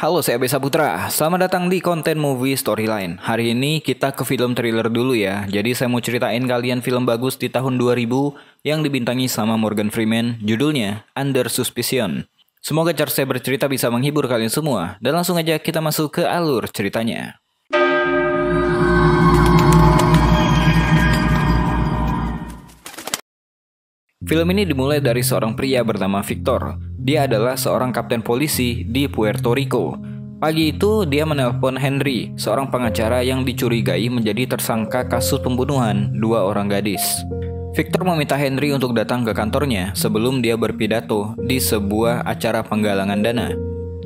Halo, saya Besa Putra. Selamat datang di konten movie storyline. Hari ini kita ke film thriller dulu ya. Jadi saya mau ceritain kalian film bagus di tahun 2000 yang dibintangi sama Morgan Freeman. Judulnya Under Suspicion. Semoga cara saya bercerita bisa menghibur kalian semua. Dan langsung aja kita masuk ke alur ceritanya. Film ini dimulai dari seorang pria bernama Victor. Dia adalah seorang kapten polisi di Puerto Rico. Pagi itu dia menelpon Henry, seorang pengacara yang dicurigai menjadi tersangka kasus pembunuhan dua orang gadis. Victor meminta Henry untuk datang ke kantornya sebelum dia berpidato di sebuah acara penggalangan dana.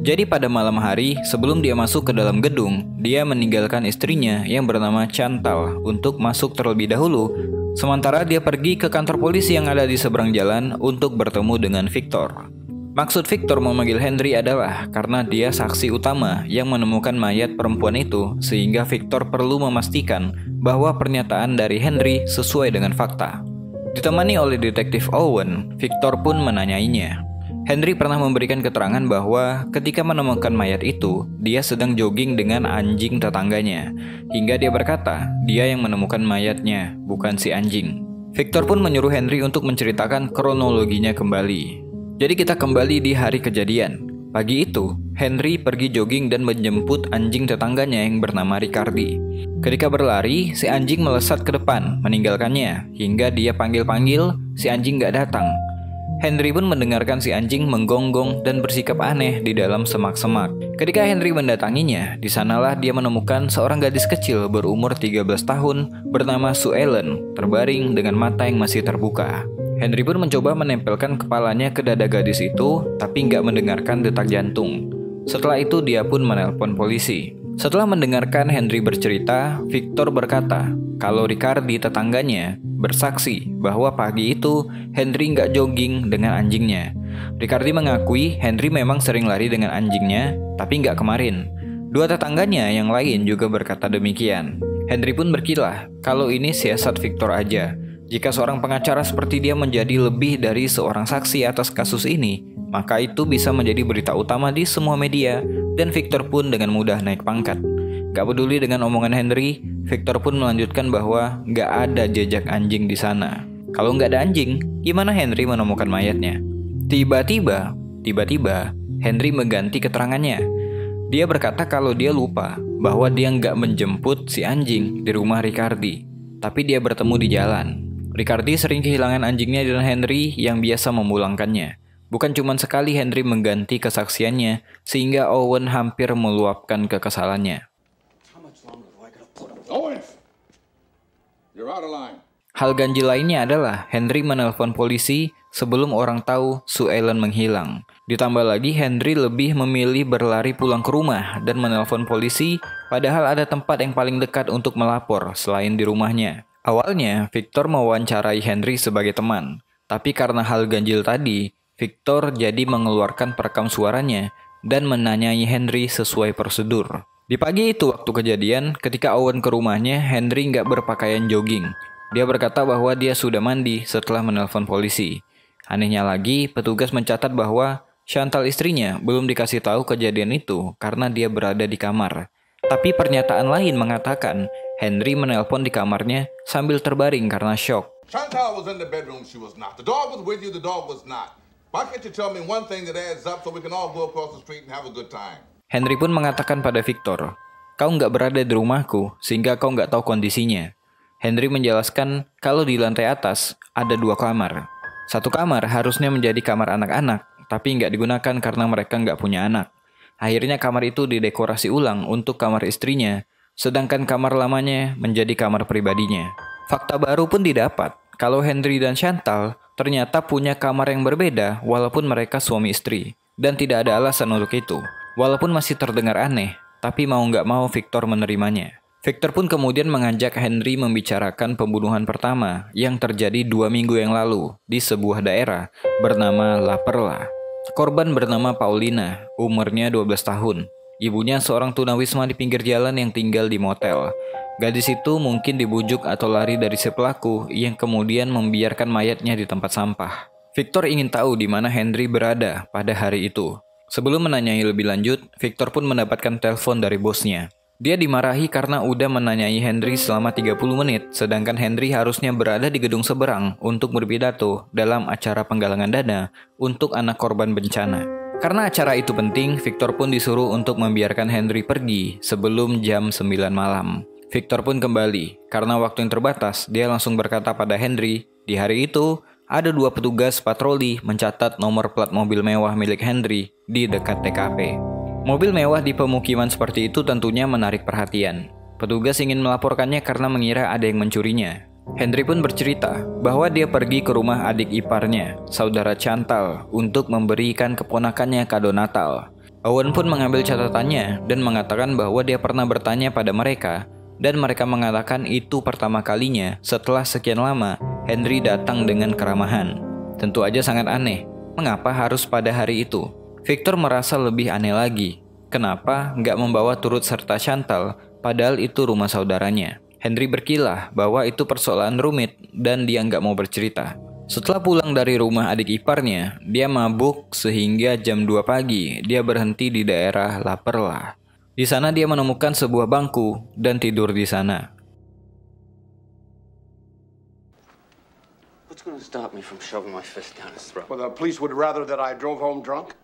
Jadi pada malam hari sebelum dia masuk ke dalam gedung, dia meninggalkan istrinya yang bernama Chantal untuk masuk terlebih dahulu. Sementara dia pergi ke kantor polisi yang ada di seberang jalan untuk bertemu dengan Victor. Maksud Victor memanggil Henry adalah karena dia saksi utama yang menemukan mayat perempuan itu, sehingga Victor perlu memastikan bahwa pernyataan dari Henry sesuai dengan fakta. Ditemani oleh detektif Owen, Victor pun menanyainya. Henry pernah memberikan keterangan bahwa ketika menemukan mayat itu, dia sedang jogging dengan anjing tetangganya. Hingga dia berkata, dia yang menemukan mayatnya, bukan si anjing. Victor pun menyuruh Henry untuk menceritakan kronologinya kembali. Jadi kita kembali di hari kejadian. Pagi itu, Henry pergi jogging dan menjemput anjing tetangganya yang bernama Ricardi. Ketika berlari, si anjing melesat ke depan, meninggalkannya. Hingga dia panggil-panggil, si anjing gak datang. Henry pun mendengarkan si anjing menggonggong dan bersikap aneh di dalam semak-semak. Ketika Henry mendatanginya, di sanalah dia menemukan seorang gadis kecil berumur 13 tahun bernama Sue Ellen, terbaring dengan mata yang masih terbuka. Henry pun mencoba menempelkan kepalanya ke dada gadis itu, tapi nggak mendengarkan detak jantung. Setelah itu dia pun menelpon polisi. Setelah mendengarkan Henry bercerita, Victor berkata kalau Ricardi tetangganya bersaksi bahwa pagi itu Henry nggak jogging dengan anjingnya. Ricardi mengakui Henry memang sering lari dengan anjingnya, tapi nggak kemarin. Dua tetangganya yang lain juga berkata demikian. Henry pun berkilah kalau ini siasat Victor aja. Jika seorang pengacara seperti dia menjadi lebih dari seorang saksi atas kasus ini, maka itu bisa menjadi berita utama di semua media, dan Victor pun dengan mudah naik pangkat. Gak peduli dengan omongan Henry, Victor pun melanjutkan bahwa gak ada jejak anjing di sana. Kalau gak ada anjing, gimana Henry menemukan mayatnya? Tiba-tiba, Henry mengganti keterangannya. Dia berkata kalau dia lupa bahwa dia gak menjemput si anjing di rumah Ricardi, tapi dia bertemu di jalan. Ricardi sering kehilangan anjingnya dan Henry yang biasa memulangkannya. Bukan cuma sekali Henry mengganti kesaksiannya, sehingga Owen hampir meluapkan kekesalannya. Hal ganjil lainnya adalah Henry menelpon polisi sebelum orang tahu Sue Ellen menghilang. Ditambah lagi Henry lebih memilih berlari pulang ke rumah dan menelpon polisi, padahal ada tempat yang paling dekat untuk melapor selain di rumahnya. Awalnya, Victor mewawancarai Henry sebagai teman, tapi karena hal ganjil tadi, Victor jadi mengeluarkan perekam suaranya dan menanyai Henry sesuai prosedur. Di pagi itu waktu kejadian, ketika Owen ke rumahnya, Henry nggak berpakaian jogging. Dia berkata bahwa dia sudah mandi setelah menelpon polisi. Anehnya lagi, petugas mencatat bahwa Chantal istrinya belum dikasih tahu kejadian itu karena dia berada di kamar. Tapi pernyataan lain mengatakan Henry menelpon di kamarnya sambil terbaring karena syok. Chantal was in the bedroom, she was not. The dog was with you, the dog was not. Why can't you tell me one thing that adds up so we can all go across the street and have a good time? Henry pun mengatakan pada Victor, kau nggak berada di rumahku sehingga kau nggak tahu kondisinya. Henry menjelaskan kalau di lantai atas ada dua kamar. Satu kamar harusnya menjadi kamar anak-anak, tapi nggak digunakan karena mereka nggak punya anak. Akhirnya kamar itu didekorasi ulang untuk kamar istrinya, sedangkan kamar lamanya menjadi kamar pribadinya. Fakta baru pun didapat, kalau Henry dan Chantal ternyata punya kamar yang berbeda walaupun mereka suami istri. Dan tidak ada alasan untuk itu. Walaupun masih terdengar aneh, tapi mau nggak mau Victor menerimanya. Victor pun kemudian mengajak Henry membicarakan pembunuhan pertama yang terjadi 2 minggu yang lalu di sebuah daerah bernama La Perla. Korban bernama Paulina, umurnya 12 tahun. Ibunya seorang tunawisma di pinggir jalan yang tinggal di motel. Gadis itu mungkin dibujuk atau lari dari si pelaku yang kemudian membiarkan mayatnya di tempat sampah. Victor ingin tahu di mana Henry berada pada hari itu. Sebelum menanyai lebih lanjut, Victor pun mendapatkan telepon dari bosnya. Dia dimarahi karena udah menanyai Henry selama 30 menit, sedangkan Henry harusnya berada di gedung seberang untuk berpidato dalam acara penggalangan dana untuk anak korban bencana. Karena acara itu penting, Victor pun disuruh untuk membiarkan Henry pergi sebelum jam 9 malam. Victor pun kembali, karena waktu yang terbatas, dia langsung berkata pada Henry, di hari itu, ada 2 petugas patroli mencatat nomor plat mobil mewah milik Henry di dekat TKP. Mobil mewah di pemukiman seperti itu tentunya menarik perhatian. Petugas ingin melaporkannya karena mengira ada yang mencurinya. Henry pun bercerita bahwa dia pergi ke rumah adik iparnya, saudara Chantal, untuk memberikan keponakannya kado Natal. Owen pun mengambil catatannya dan mengatakan bahwa dia pernah bertanya pada mereka, dan mereka mengatakan itu pertama kalinya setelah sekian lama Henry datang dengan keramahan. Tentu aja sangat aneh, mengapa harus pada hari itu? Victor merasa lebih aneh lagi. Kenapa nggak membawa turut serta Chantal, padahal itu rumah saudaranya? Henry berkilah bahwa itu persoalan rumit dan dia nggak mau bercerita. Setelah pulang dari rumah adik iparnya, dia mabuk sehingga jam 2 pagi dia berhenti di daerah La Perla. Di sana dia menemukan sebuah bangku dan tidur di sana. What's going to stop me from shoving my fist down his throat? Well, the police would rather that I drove home drunk.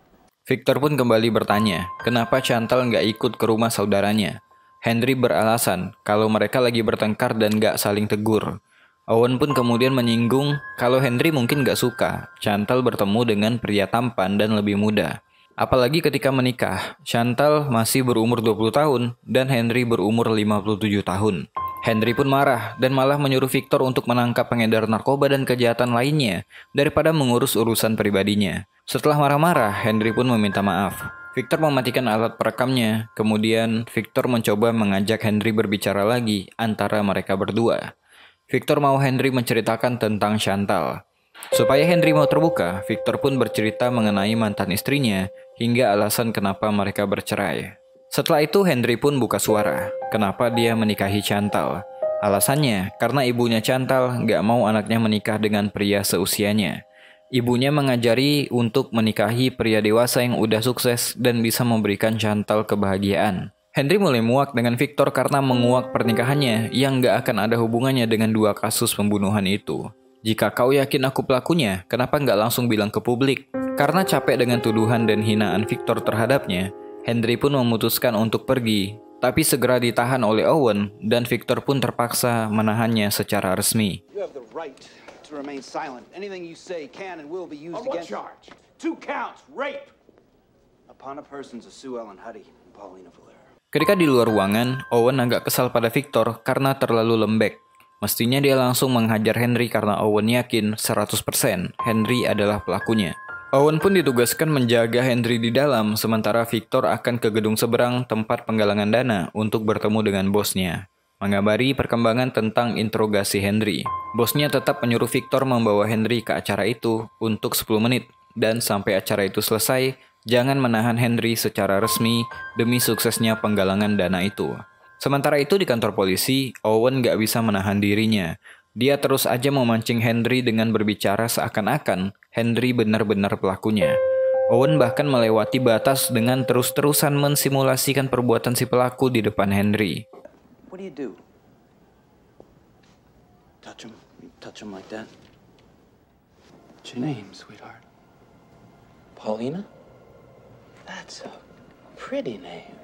Victor pun kembali bertanya, kenapa Chantal nggak ikut ke rumah saudaranya? Henry beralasan kalau mereka lagi bertengkar dan nggak saling tegur. Owen pun kemudian menyinggung kalau Henry mungkin nggak suka Chantal bertemu dengan pria tampan dan lebih muda. Apalagi ketika menikah, Chantal masih berumur 20 tahun dan Henry berumur 57 tahun. Henry pun marah dan malah menyuruh Victor untuk menangkap pengedar narkoba dan kejahatan lainnya daripada mengurus urusan pribadinya. Setelah marah-marah, Henry pun meminta maaf. Victor mematikan alat perekamnya, kemudian Victor mencoba mengajak Henry berbicara lagi antara mereka berdua. Victor mau Henry menceritakan tentang Chantal. Supaya Henry mau terbuka, Victor pun bercerita mengenai mantan istrinya hingga alasan kenapa mereka bercerai. Setelah itu Henry pun buka suara, kenapa dia menikahi Chantal. Alasannya, karena ibunya Chantal gak mau anaknya menikah dengan pria seusianya. Ibunya mengajari untuk menikahi pria dewasa yang udah sukses dan bisa memberikan Chantal kebahagiaan. Henry mulai muak dengan Victor karena menguak pernikahannya yang gak akan ada hubungannya dengan 2 kasus pembunuhan itu. Jika kau yakin aku pelakunya, kenapa gak langsung bilang ke publik? Karena capek dengan tuduhan dan hinaan Victor terhadapnya, Henry pun memutuskan untuk pergi, tapi segera ditahan oleh Owen dan Victor pun terpaksa menahannya secara resmi. You have the right to remain silent. Anything you say can and will be used On what against charge? 2 counts, rape upon a persons of Sue Ellen Huddy and Paulina Valera. Ketika di luar ruangan, Owen agak kesal pada Victor karena terlalu lembek. Mestinya dia langsung menghajar Henry karena Owen yakin 100% Henry adalah pelakunya. Owen pun ditugaskan menjaga Henry di dalam, sementara Victor akan ke gedung seberang tempat penggalangan dana untuk bertemu dengan bosnya. Mengabari perkembangan tentang interogasi Henry. Bosnya tetap menyuruh Victor membawa Henry ke acara itu untuk 10 menit, dan sampai acara itu selesai, jangan menahan Henry secara resmi demi suksesnya penggalangan dana itu. Sementara itu di kantor polisi, Owen gak bisa menahan dirinya. Dia terus aja memancing Henry dengan berbicara seakan-akan Henry benar-benar pelakunya. Owen bahkan melewati batas dengan terus-terusan mensimulasikan perbuatan si pelaku di depan Henry. What do you do? Touch him? You touch him like that? What's your name, sweetheart? Paulina? That's a pretty name.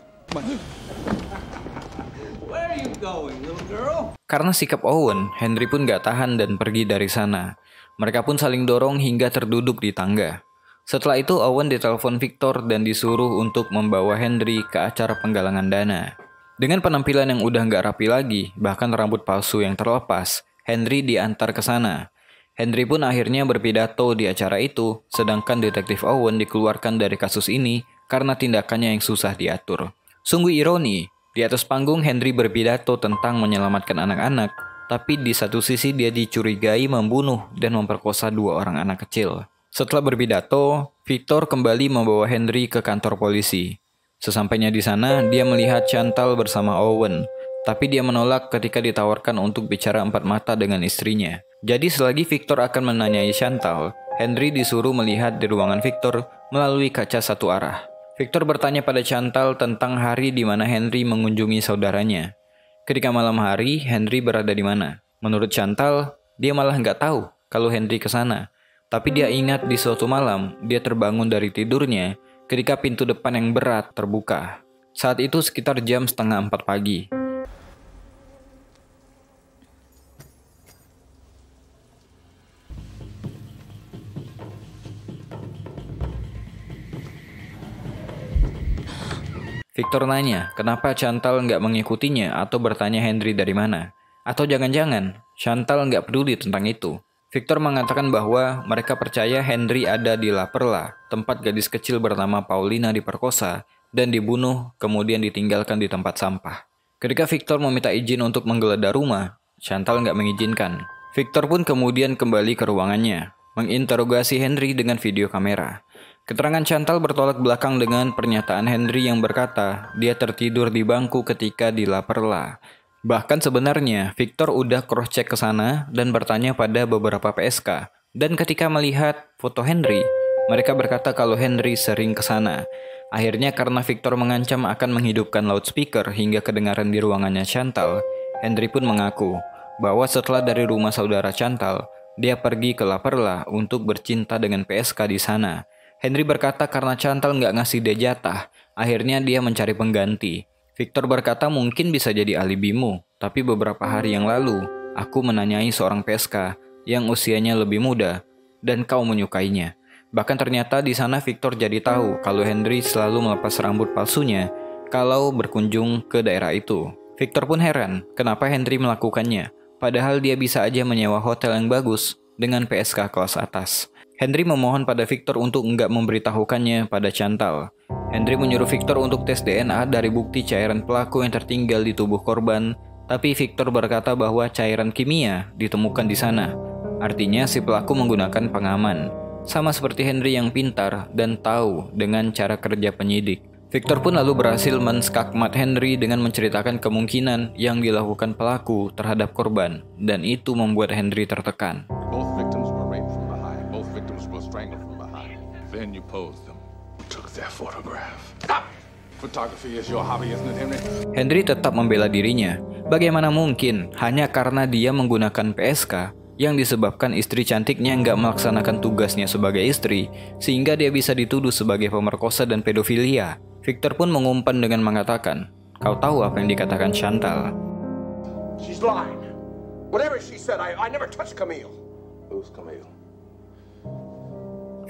Where are you going, little girl? Karena sikap Owen, Henry pun gak tahan dan pergi dari sana. Mereka pun saling dorong hingga terduduk di tangga. Setelah itu Owen ditelepon Victor dan disuruh untuk membawa Henry ke acara penggalangan dana. Dengan penampilan yang udah gak rapi lagi, bahkan rambut palsu yang terlepas, Henry diantar ke sana. Henry pun akhirnya berpidato di acara itu, sedangkan detektif Owen dikeluarkan dari kasus ini karena tindakannya yang susah diatur. Sungguh ironi, di atas panggung Henry berpidato tentang menyelamatkan anak-anak, tapi di satu sisi dia dicurigai membunuh dan memperkosa 2 orang anak kecil. Setelah berpidato, Victor kembali membawa Henry ke kantor polisi. Sesampainya di sana, dia melihat Chantal bersama Owen, tapi dia menolak ketika ditawarkan untuk bicara 4 mata dengan istrinya. Jadi selagi Victor akan menanyai Chantal, Henry disuruh melihat di ruangan Victor melalui kaca satu arah. Victor bertanya pada Chantal tentang hari di mana Henry mengunjungi saudaranya. Ketika malam hari, Henry berada di mana? Menurut Chantal, dia malah nggak tahu kalau Henry ke sana. Tapi dia ingat di suatu malam, dia terbangun dari tidurnya ketika pintu depan yang berat terbuka. Saat itu sekitar jam 3:30 pagi. Victor nanya, kenapa Chantal nggak mengikutinya atau bertanya Henry dari mana? Atau jangan-jangan Chantal nggak peduli tentang itu? Victor mengatakan bahwa mereka percaya Henry ada di La Perla, tempat gadis kecil bernama Paulina diperkosa dan dibunuh kemudian ditinggalkan di tempat sampah. Ketika Victor meminta izin untuk menggeledah rumah, Chantal nggak mengizinkan. Victor pun kemudian kembali ke ruangannya, menginterogasi Henry dengan video kamera. Keterangan Chantal bertolak belakang dengan pernyataan Henry yang berkata dia tertidur di bangku ketika di La Perla. Bahkan sebenarnya Victor udah cross-check ke sana dan bertanya pada beberapa PSK. Dan ketika melihat foto Henry, mereka berkata kalau Henry sering ke sana. Akhirnya karena Victor mengancam akan menghidupkan loudspeaker hingga kedengaran di ruangannya Chantal, Henry pun mengaku bahwa setelah dari rumah saudara Chantal, dia pergi ke La Perla untuk bercinta dengan PSK di sana. Henry berkata karena Chantal nggak ngasih dia jatah, akhirnya dia mencari pengganti. Victor berkata mungkin bisa jadi alibimu, tapi beberapa hari yang lalu, aku menanyai seorang PSK yang usianya lebih muda, dan kau menyukainya. Bahkan ternyata di sana Victor jadi tahu kalau Henry selalu melepas rambut palsunya kalau berkunjung ke daerah itu. Victor pun heran kenapa Henry melakukannya, padahal dia bisa aja menyewa hotel yang bagus dengan PSK kelas atas. Henry memohon pada Victor untuk enggak memberitahukannya pada Chantal. Henry menyuruh Victor untuk tes DNA dari bukti cairan pelaku yang tertinggal di tubuh korban, tapi Victor berkata bahwa cairan kimia ditemukan di sana. Artinya si pelaku menggunakan pengaman, sama seperti Henry yang pintar dan tahu dengan cara kerja penyidik. Victor pun lalu berhasil menskakmat Henry dengan menceritakan kemungkinan yang dilakukan pelaku terhadap korban, dan itu membuat Henry tertekan. Both victims were raped from behind. Both victims were strangled from behind. Then you posed them. Took their photograph. Stop! Photography is your hobby, isn't it, Henry? Henry tetap membela dirinya. Bagaimana mungkin hanya karena dia menggunakan PSK yang disebabkan istri cantiknya nggak melaksanakan tugasnya sebagai istri, sehingga dia bisa dituduh sebagai pemerkosa dan pedofilia. Victor pun mengumpan dengan mengatakan, kau tahu apa yang dikatakan Chantal? She's lying. Whatever she said, I never touched Camille. Who's Camille?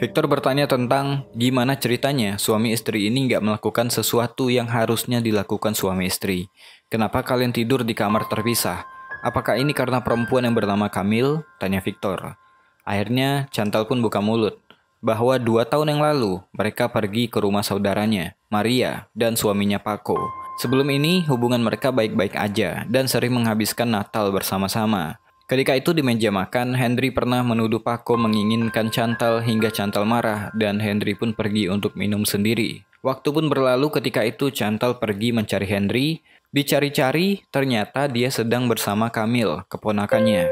Victor bertanya tentang gimana ceritanya suami istri ini nggak melakukan sesuatu yang harusnya dilakukan suami istri. Kenapa kalian tidur di kamar terpisah? Apakah ini karena perempuan yang bernama Camille? Tanya Victor. Akhirnya Chantal pun buka mulut bahwa 2 tahun yang lalu mereka pergi ke rumah saudaranya, Maria, dan suaminya Paco. Sebelum ini hubungan mereka baik-baik aja dan sering menghabiskan Natal bersama-sama. Ketika itu di meja makan, Henry pernah menuduh Paco menginginkan Chantal hingga Chantal marah dan Henry pun pergi untuk minum sendiri. Waktu pun berlalu ketika itu Chantal pergi mencari Henry. Dicari-cari, ternyata dia sedang bersama Camille, keponakannya.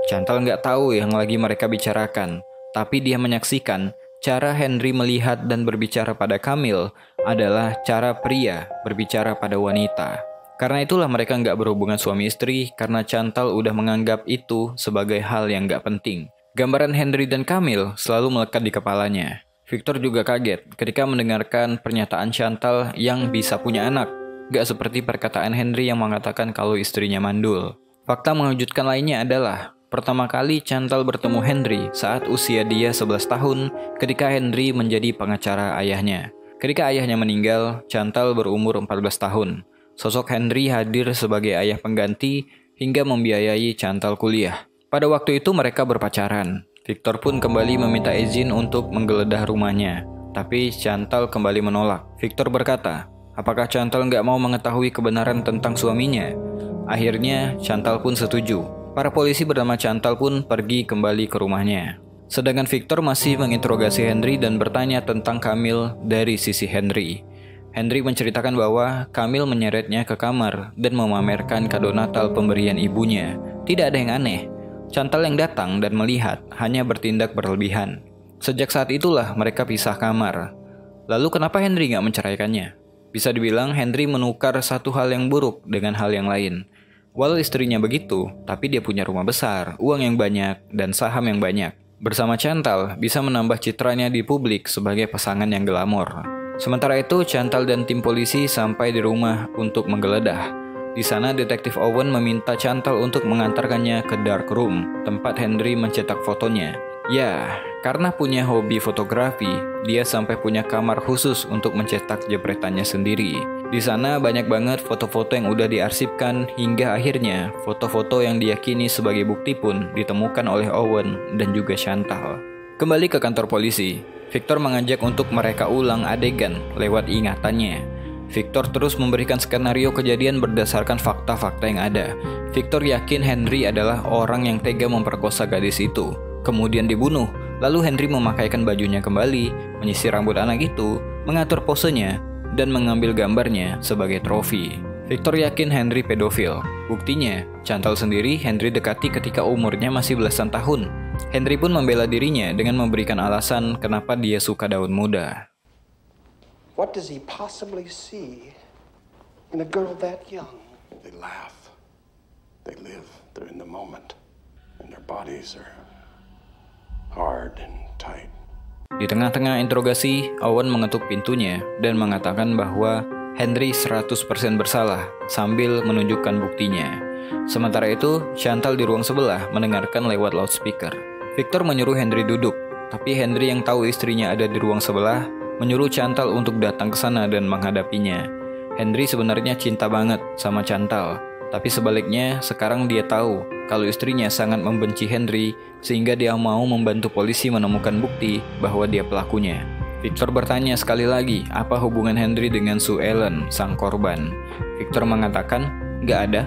Chantal nggak tahu yang lagi mereka bicarakan, tapi dia menyaksikan cara Henry melihat dan berbicara pada Camille adalah cara pria berbicara pada wanita. Karena itulah mereka nggak berhubungan suami istri karena Chantal udah menganggap itu sebagai hal yang nggak penting. Gambaran Henry dan Camille selalu melekat di kepalanya. Victor juga kaget ketika mendengarkan pernyataan Chantal yang bisa punya anak. Nggak seperti perkataan Henry yang mengatakan kalau istrinya mandul. Fakta mengejutkan lainnya adalah pertama kali Chantal bertemu Henry saat usia dia 11 tahun ketika Henry menjadi pengacara ayahnya. Ketika ayahnya meninggal, Chantal berumur 14 tahun. Sosok Henry hadir sebagai ayah pengganti hingga membiayai Chantal kuliah. Pada waktu itu mereka berpacaran. Victor pun kembali meminta izin untuk menggeledah rumahnya. Tapi Chantal kembali menolak. Victor berkata, apakah Chantal nggak mau mengetahui kebenaran tentang suaminya? Akhirnya Chantal pun setuju. Para polisi bernama Chantal pun pergi kembali ke rumahnya. Sedangkan Victor masih menginterogasi Henry dan bertanya tentang Camille dari sisi Henry. Henry menceritakan bahwa Camille menyeretnya ke kamar dan memamerkan kado Natal pemberian ibunya. Tidak ada yang aneh. Chantal yang datang dan melihat hanya bertindak berlebihan. Sejak saat itulah mereka pisah kamar. Lalu kenapa Henry nggak menceraikannya? Bisa dibilang Henry menukar satu hal yang buruk dengan hal yang lain. Walau istrinya begitu, tapi dia punya rumah besar, uang yang banyak, dan saham yang banyak. Bersama Chantal, bisa menambah citranya di publik sebagai pasangan yang glamor. Sementara itu, Chantal dan tim polisi sampai di rumah untuk menggeledah. Di sana, Detektif Owen meminta Chantal untuk mengantarkannya ke dark room, tempat Henry mencetak fotonya. Ya, karena punya hobi fotografi, dia sampai punya kamar khusus untuk mencetak jepretannya sendiri. Di sana banyak banget foto-foto yang udah diarsipkan hingga akhirnya foto-foto yang diyakini sebagai bukti pun ditemukan oleh Owen dan juga Chantal. Kembali ke kantor polisi, Victor mengajak untuk mereka ulang adegan lewat ingatannya. Victor terus memberikan skenario kejadian berdasarkan fakta-fakta yang ada. Victor yakin Henry adalah orang yang tega memperkosa gadis itu, kemudian dibunuh. Lalu Henry memakaikan bajunya kembali, menyisir rambut anak itu, mengatur posenya, dan mengambil gambarnya sebagai trofi. Victor yakin Henry pedofil. Buktinya, Chantal sendiri Henry dekati ketika umurnya masih belasan tahun. Henry pun membela dirinya dengan memberikan alasan kenapa dia suka daun muda. What does he possibly see in a girl that young? They laugh. They live. They're in the moment. And their bodies are hard and tight. Di tengah-tengah interogasi, Owen mengetuk pintunya dan mengatakan bahwa Henry 100% bersalah sambil menunjukkan buktinya. Sementara itu, Chantal di ruang sebelah mendengarkan lewat loudspeaker. Victor menyuruh Henry duduk, tapi Henry yang tahu istrinya ada di ruang sebelah menyuruh Chantal untuk datang ke sana dan menghadapinya. Henry sebenarnya cinta banget sama Chantal, tapi sebaliknya sekarang dia tahu kalau istrinya sangat membenci Henry sehingga dia mau membantu polisi menemukan bukti bahwa dia pelakunya. Victor bertanya sekali lagi apa hubungan Henry dengan Sue Ellen, sang korban. Victor mengatakan, "Gak ada.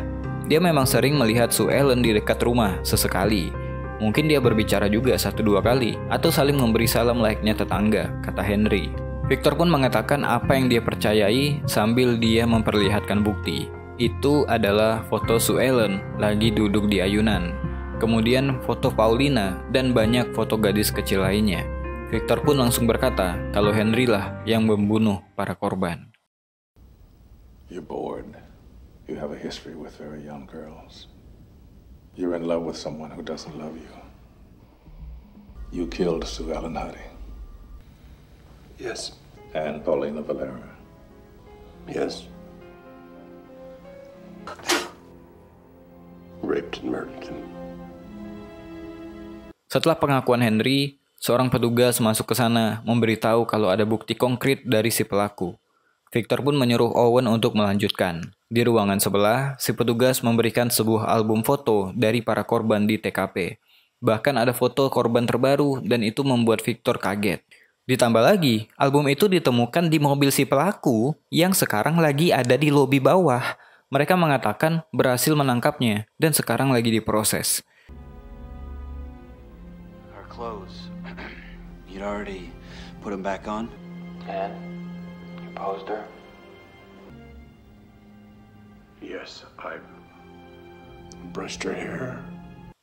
Dia memang sering melihat Sue Ellen di dekat rumah sesekali. Mungkin dia berbicara juga 1-2 kali atau saling memberi salam layaknya tetangga," kata Henry. Victor pun mengatakan apa yang dia percayai sambil dia memperlihatkan bukti. Itu adalah foto Sue Ellen lagi duduk di ayunan. Kemudian foto Paulina dan banyak foto gadis kecil lainnya. Victor pun langsung berkata kalau Henry lah yang membunuh para korban. You're bored. You have a history with very young girls. You're in love with someone who doesn't love you. You killed Sue Ellen Huddy. Yes. And Paulina Valera. Yes. Raped and murdered him. Setelah pengakuan Henry, seorang petugas masuk ke sana memberitahu kalau ada bukti konkret dari si pelaku. Victor pun menyuruh Owen untuk melanjutkan. Di ruangan sebelah, si petugas memberikan sebuah album foto dari para korban di TKP. Bahkan ada foto korban terbaru dan itu membuat Victor kaget. Ditambah lagi, album itu ditemukan di mobil si pelaku yang sekarang lagi ada di lobi bawah. Mereka mengatakan berhasil menangkapnya dan sekarang lagi diproses. Our clothes. You'd already put them back on? And you posed her? Yes, I brushed her hair.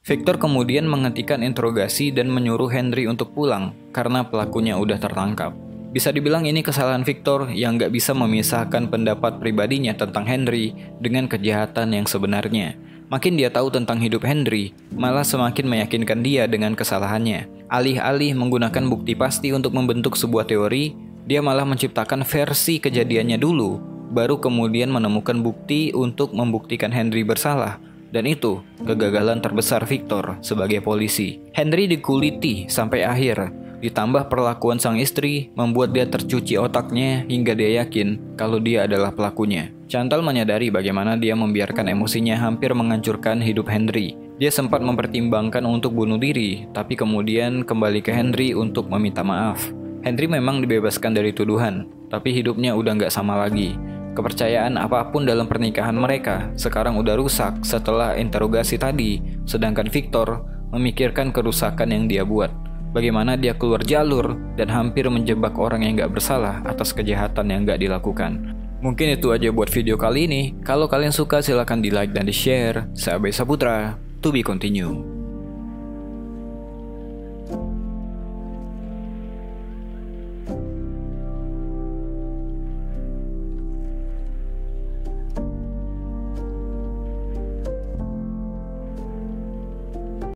Victor kemudian menghentikan interogasi dan menyuruh Henry untuk pulang karena pelakunya udah tertangkap. Bisa dibilang ini kesalahan Victor yang gak bisa memisahkan pendapat pribadinya tentang Henry dengan kejahatan yang sebenarnya. Makin dia tahu tentang hidup Henry, malah semakin meyakinkan dia dengan kesalahannya. Alih-alih menggunakan bukti pasti untuk membentuk sebuah teori, dia malah menciptakan versi kejadiannya dulu, baru kemudian menemukan bukti untuk membuktikan Henry bersalah. Dan itu kegagalan terbesar Victor sebagai polisi. Henry dikuliti sampai akhir, ditambah perlakuan sang istri membuat dia tercuci otaknya hingga dia yakin kalau dia adalah pelakunya. Chantal menyadari bagaimana dia membiarkan emosinya hampir menghancurkan hidup Henry. Dia sempat mempertimbangkan untuk bunuh diri, tapi kemudian kembali ke Henry untuk meminta maaf. Henry memang dibebaskan dari tuduhan, tapi hidupnya udah gak sama lagi. Kepercayaan apapun dalam pernikahan mereka sekarang udah rusak setelah interogasi tadi, sedangkan Victor memikirkan kerusakan yang dia buat. Bagaimana dia keluar jalur dan hampir menjebak orang yang gak bersalah atas kejahatan yang gak dilakukan. Mungkin itu aja buat video kali ini. Kalau kalian suka silahkan di like dan di share. Saya Abay Saputra, to be continue.